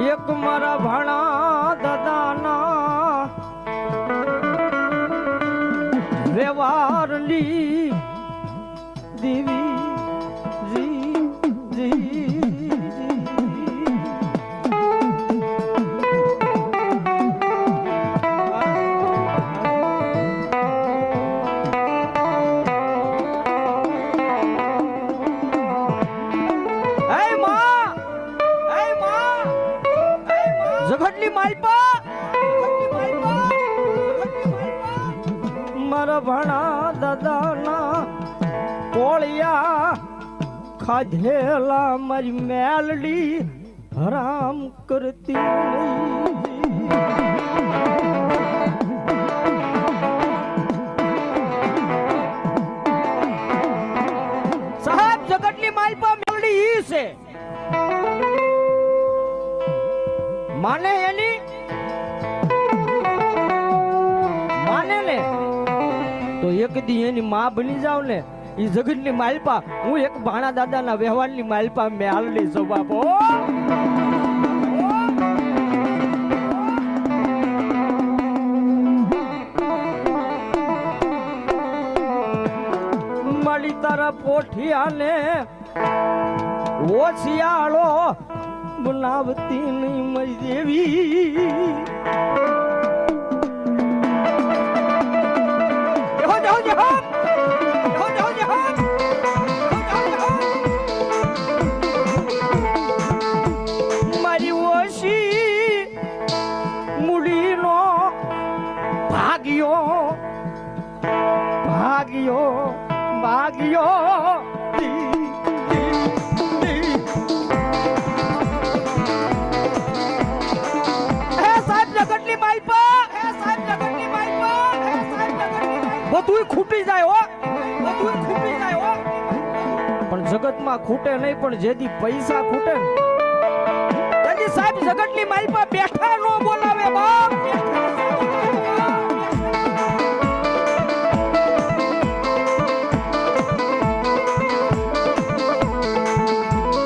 એક મારા ભાણા દાદાના વ્યવહારની દેવી જગતની માલપા મારા ભાણા દાદાના કોળિયા ખાધેલા મારી મેલડી હરામ કરતી સાહેબ જગતની માલપા મેલડી ઈ છે માને એની માને ને તો એક દી એની માં બની જાવ ને ઈ જગતની માલપા હું એક ભાણા દાદાના વ્યવહારની માલપા મેં હાલની છું બાપો મળી તારા પોઠિયાને ઓછિયાળો બનાવતી નહીં મરી દેવી મારી ઓછી મૂડીનો ભાગ્યો ભાગ્યો ભાગ્યો બધું ખૂટી જાય હો બધું ખૂટી જાય હો પણ જગતમાં ખૂટે નહીં પણ જેથી પૈસા ખૂટે ને તેથી સાહેબ જગતની માલપા બેઠા નો બોલાવે બાપ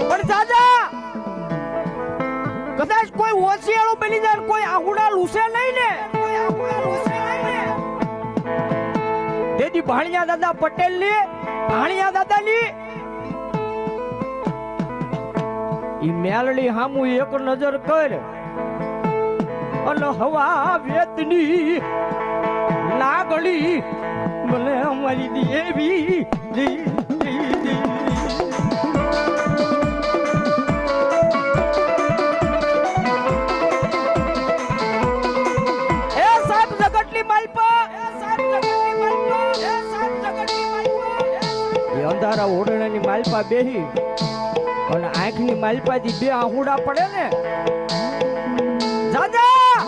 પણ દાદા કદાચ કોઈ ઓછિયાળો બની જાય કોઈ આહુડા લૂસે નહીં ને કોઈ આહુડા લૂસે તેથી ભાણિયા દાદા પટેલ ની ભાણિયા દાદા ની ઈ મેલડી હામુ એક નજર કર અને હવા વેતની લાગણી મને અમારી દેવી એ સાહેબ જગતની માલપા અંધારા ઓરડાની માલપા બેહી અને આંખની માલપાથી બે આહુડા પડે ને દાદા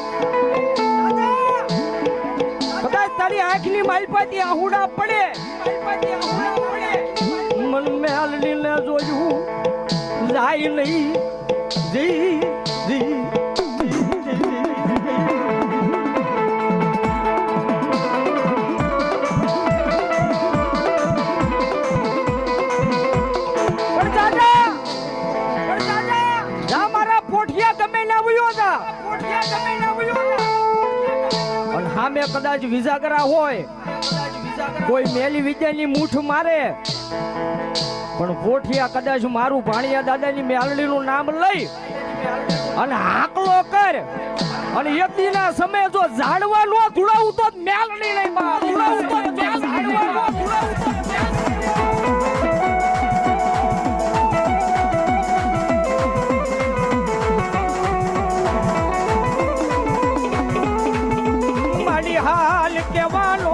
કદાચ તારી આંખની માલપાથી આહુડા પડે મન મેલની ને જોયું જાય નહીં જી જી સામે કદાચ વિજાગરા હોય કોઈ મેલી વિદ્યાની મૂઠ મારે પણ પોઠિયા કદાચ મારું ભાણિયા દાદાની મેલડીનું નામ લઈ અને હાકલો કર અને એક દીના સમય જો ઝાડવા નો ધુડાવું તો મેલડી નહીં બા ધુડાવું તો ઝાડવા નો ધુડાવું તો હાલ કેવાનો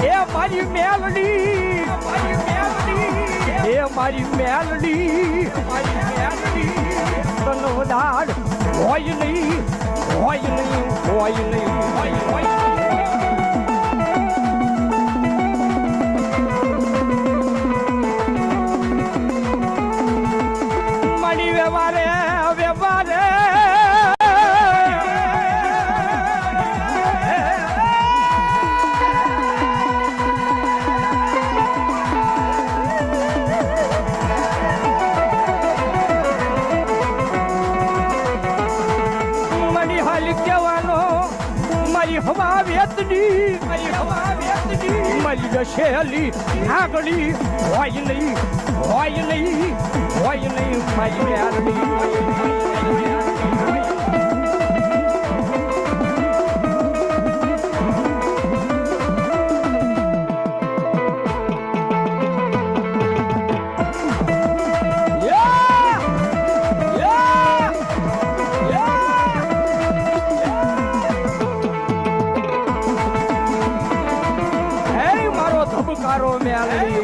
એ મારી મેલડી એ મારી મેલડી તન વધાર હોય નહીં હોય નહીં હોય નહીં હોય મળી વ્યવહારે વ્યવહારે મારી હવા વેતની મારી દશેલી નાગલી હોય નહીં મારી યારની ધબકારો મેલડી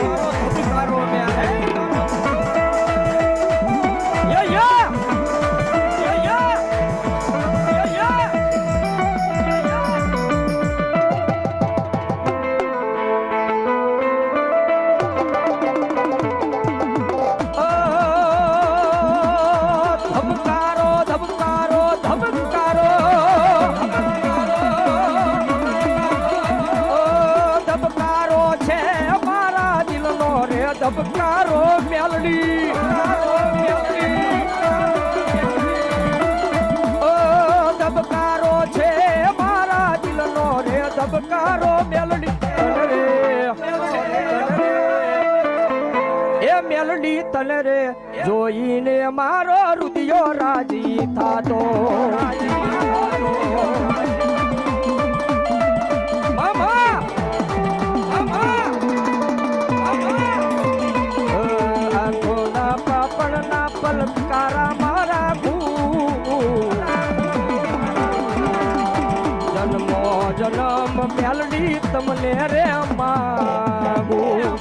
ધબકારો મેલડી ધબકારો મેલડી ઓ ધબકારો છે મારા દિલનો રે ધબકારો મેલડી એ મેલડી તને રે જોઈને મારો રુદિયો રાજી થાતો પલકારા મારા જન્મો જન્મ મેલડી તમને રે માગું